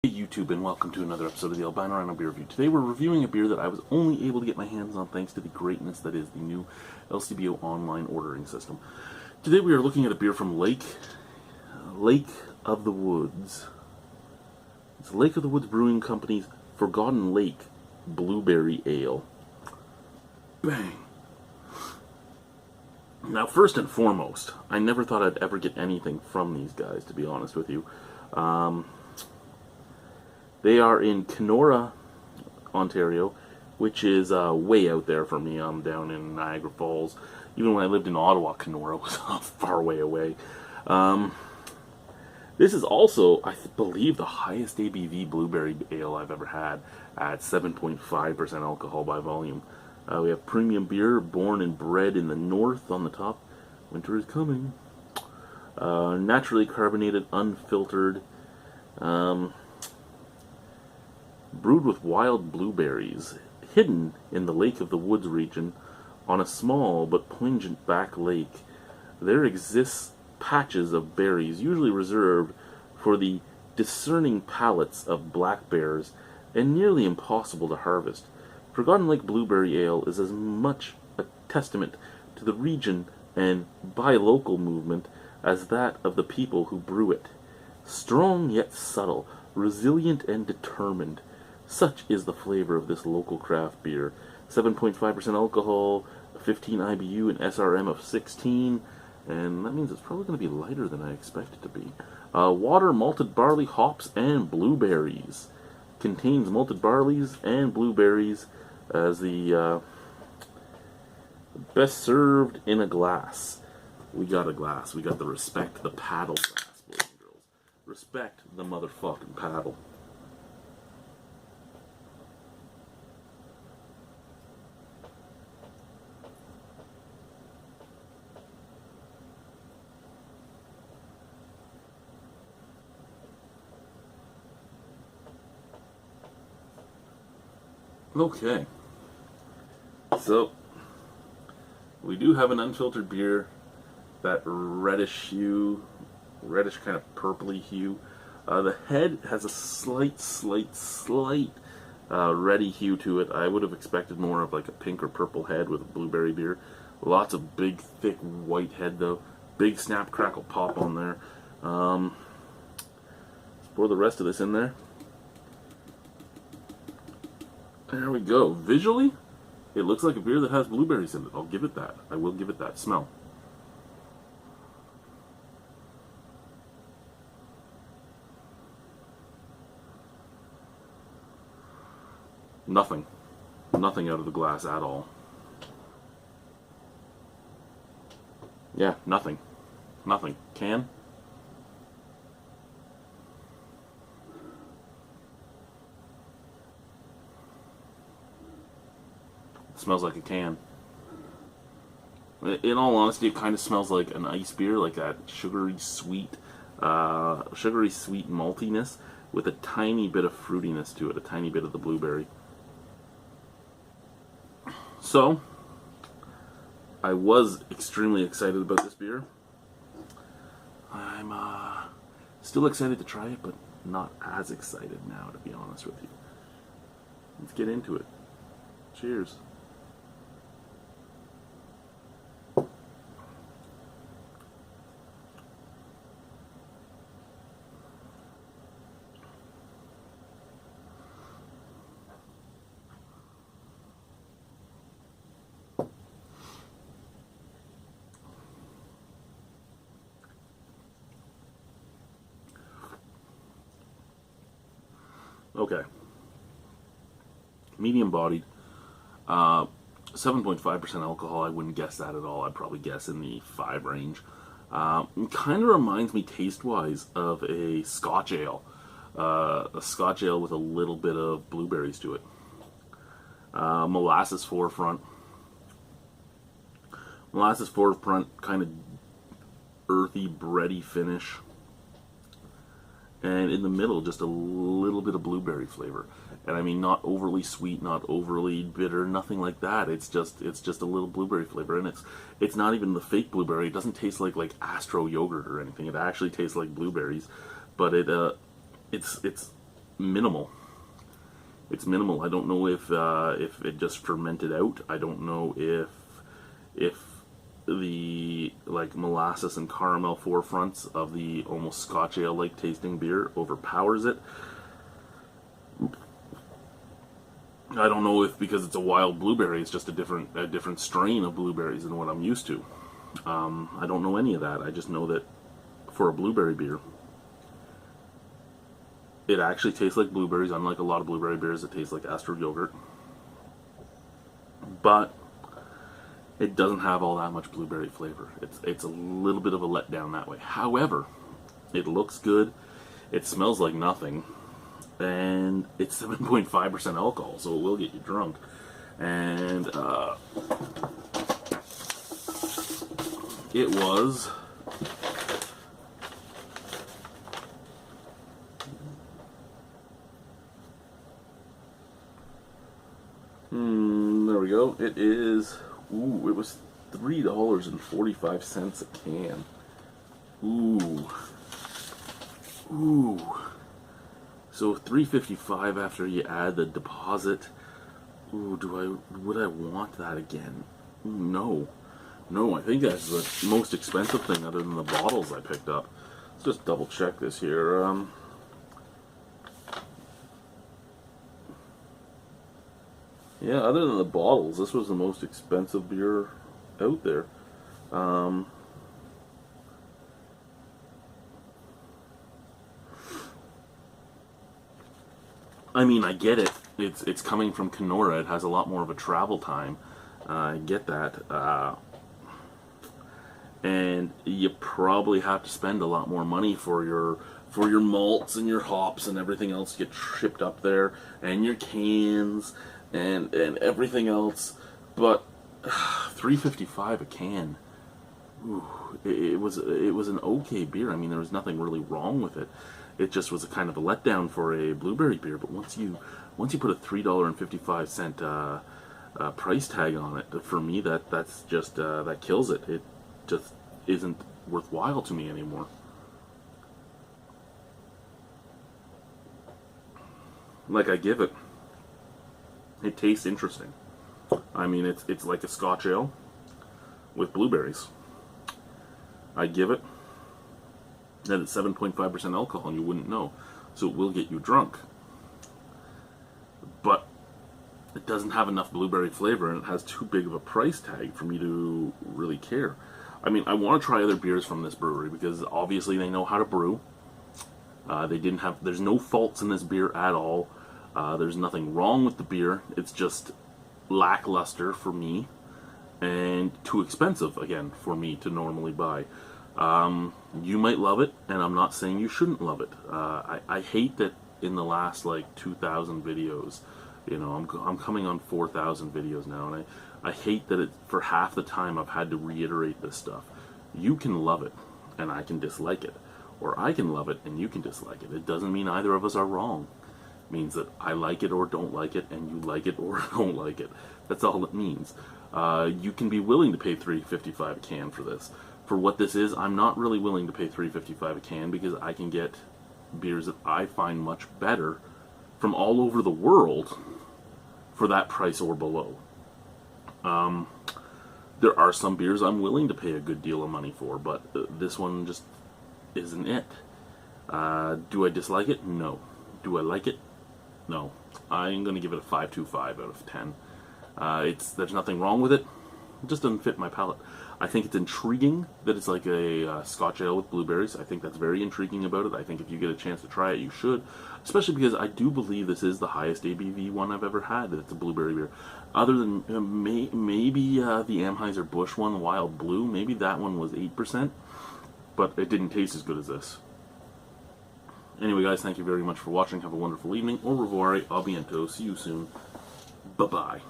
Hey YouTube, and welcome to another episode of the Albino Rhino beer review. Today we're reviewing a beer that I was only able to get my hands on thanks to the greatness that is the new LCBO online ordering system. Today we are looking at a beer from Lake of the Woods. It's Lake of the Woods Brewing Company's Forgotten Lake Blueberry Ale. Bang! Now, first and foremost, I never thought I'd ever get anything from these guys, to be honest with you. They are in Kenora, Ontario, which is way out there for me. I'm down in Niagara Falls. Even when I lived in Ottawa, Kenora was a far way away. This is also, I believe, the highest ABV blueberry ale I've ever had at 7.5% alcohol by volume. We have premium beer, born and bred in the north on the top. Winter is coming. Naturally carbonated, unfiltered. Brewed with wild blueberries, hidden in the Lake of the Woods region on a small but pungent back lake. There exists patches of berries, usually reserved for the discerning palates of black bears, and nearly impossible to harvest. Forgotten Lake Blueberry Ale is as much a testament to the region and buy local movement as that of the people who brew it. Strong yet subtle, resilient and determined, such is the flavor of this local craft beer. 7.5% alcohol, 15 IBU, and SRM of 16, and that means it's probably going to be lighter than I expect it to be. Water, malted barley, hops, and blueberries. Contains malted barleys and blueberries as the best served in a glass. We got a glass. We got the respect the paddle glass, boys and girls. Respect the motherfucking paddle. Okay, so we do have an unfiltered beer, that reddish hue, reddish kind of purpley hue. The head has a slight reddy hue to it. I would have expected more of like a pink or purple head with a blueberry beer. Lots of big, thick white head though. Big snap, crackle, pop on there. Let's pour the rest of this in there. There we go. Visually, it looks like a beer that has blueberries in it. I'll give it that. I will give it that. Smell. Nothing. Nothing out of the glass at all. Yeah, nothing. Nothing. Can? Smells like a can. In all honesty, it kind of smells like an ice beer, like that sugary sweet maltiness with a tiny bit of fruitiness to it, a tiny bit of the blueberry. So, I was extremely excited about this beer. I'm still excited to try it, but not as excited now, to be honest with you. Let's get into it. Cheers. Okay. Medium-bodied. 7.5% alcohol. I wouldn't guess that at all. I'd probably guess in the 5 range. It kind of reminds me taste-wise of a Scotch ale. A Scotch ale with a little bit of blueberries to it. Molasses forefront. Molasses forefront, kind of earthy, bready finish. And in the middle, just a little bit of blueberry flavor. And I mean, not overly sweet, not overly bitter, nothing like that. It's just a little blueberry flavor, and it's not even the fake blueberry. It doesn't taste like Astro yogurt or anything. It actually tastes like blueberries, but it's minimal. It's minimal. I don't know if it just fermented out. I don't know if the like molasses and caramel forefronts of the almost Scotch ale like tasting beer overpowers it. I don't know if because it's a wild blueberry, it's just a different strain of blueberries than what I'm used to. I don't know any of that. I just know that for a blueberry beer, it actually tastes like blueberries, unlike a lot of blueberry beers that taste like Astor yogurt. But it doesn't have all that much blueberry flavor. It's a little bit of a letdown that way. However, it looks good. It smells like nothing. And it's 7.5% alcohol, so it will get you drunk. And it was there we go. It is it was $3.45 a can. So $3.55 after you add the deposit. Would I want that again? No. I think that's the most expensive thing other than the bottles I picked up. Let's just double check this here. Yeah, other than the bottles, this was the most expensive beer out there. I mean, I get it. It's coming from Kenora. It has a lot more of a travel time. I get that. And you probably have to spend a lot more money for your malts and your hops and everything else get shipped up there, and your cans and everything else. But $3.55 a can. Ooh, it was an okay beer. I mean, there was nothing really wrong with it. It just was a kind of a letdown for a blueberry beer. But once you put a $3.55 price tag on it, for me that's just that kills it. It just isn't worthwhile to me anymore. Like, I give it. It tastes interesting. I mean, it's like a Scotch ale with blueberries. I give it. That it's 7.5% alcohol, and you wouldn't know. So it will get you drunk. But it doesn't have enough blueberry flavor, and it has too big of a price tag for me to really care. I mean, I want to try other beers from this brewery, because obviously they know how to brew. There's no faults in this beer at all. There's nothing wrong with the beer. It's just lackluster for me, and too expensive, again, for me to normally buy. You might love it, and I'm not saying you shouldn't love it. I hate that in the last, 2,000 videos, I'm coming on 4,000 videos now, and I hate that for half the time I've had to reiterate this stuff. You can love it, and I can dislike it. Or I can love it, and you can dislike it. It doesn't mean either of us are wrong. It means that I like it or don't like it, and you like it or don't like it. That's all it means. You can be willing to pay $3.55 a can for this. For what this is, I'm not really willing to pay $3.55 a can, because I can get beers that I find much better from all over the world for that price or below. There are some beers I'm willing to pay a good deal of money for, but this one just isn't it. Do I dislike it? No. Do I like it? No. I'm going to give it a 5.25 out of 10. There's nothing wrong with it. It just doesn't fit my palate. I think it's intriguing that it's like a Scotch ale with blueberries. I think that's very intriguing about it. I think if you get a chance to try it, you should. Especially because I do believe this is the highest ABV one I've ever had. It's a blueberry beer. Other than maybe the Anheuser-Busch one, Wild Blue. Maybe that one was 8%. But it didn't taste as good as this. Anyway, guys, thank you very much for watching. Have a wonderful evening. Au revoir. A bientôt. See you soon. Bye-bye.